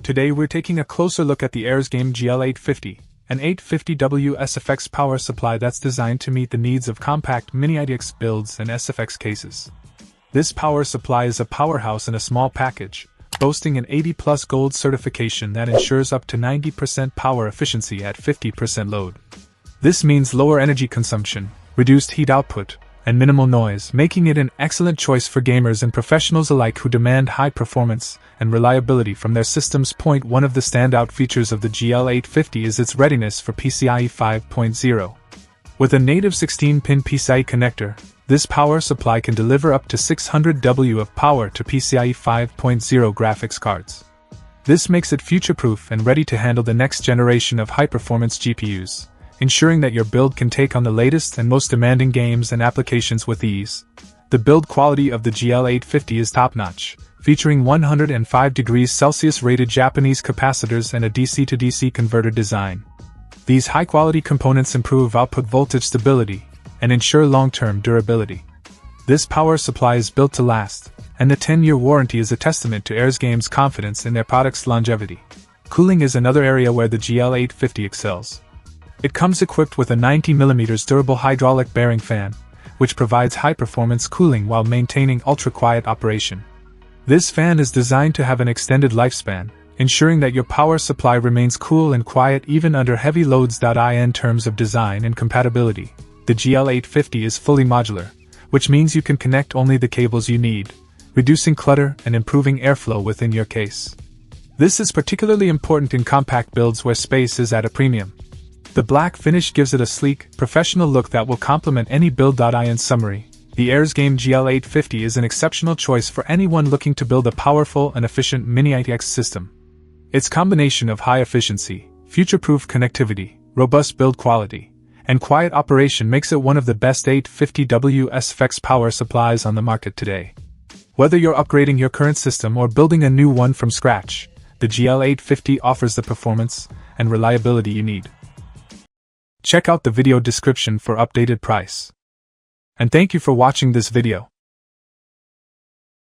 Today we're taking a closer look at the ARES game GL850, an 850W SFX power supply that's designed to meet the needs of compact Mini-ITX builds and SFX cases. This power supply is a powerhouse in a small package, boasting an 80+ gold certification that ensures up to 90% power efficiency at 50% load. This means lower energy consumption, reduced heat output, and minimal noise, making it an excellent choice for gamers and professionals alike who demand high performance and reliability from their systems. One of the standout features of the GL850 is its readiness for PCIe 5.0. With a native 16-pin PCIe connector, this power supply can deliver up to 600W of power to PCIe 5.0 graphics cards. This makes it future-proof and ready to handle the next generation of high-performance GPUs, ensuring that your build can take on the latest and most demanding games and applications with ease. The build quality of the GL850 is top-notch, featuring 105 degrees Celsius rated Japanese capacitors and a DC-to-DC converter design. These high-quality components improve output voltage stability and ensure long-term durability. This power supply is built to last, and the 10-year warranty is a testament to ARES Games' confidence in their product's longevity. Cooling is another area where the GL850 excels. It comes equipped with a 90mm durable hydraulic bearing fan, which provides high-performance cooling while maintaining ultra-quiet operation. This fan is designed to have an extended lifespan, ensuring that your power supply remains cool and quiet even under heavy loads. In terms of design and compatibility, the GL850 is fully modular, which means you can connect only the cables you need, reducing clutter and improving airflow within your case. This is particularly important in compact builds where space is at a premium. The black finish gives it a sleek, professional look that will complement any build. In summary, the ARES game GL850 is an exceptional choice for anyone looking to build a powerful and efficient Mini-ITX system. Its combination of high efficiency, future-proof connectivity, robust build quality, and quiet operation makes it one of the best 850W SFX power supplies on the market today. Whether you're upgrading your current system or building a new one from scratch, the GL850 offers the performance and reliability you need. Check out the video description for updated price. And thank you for watching this video.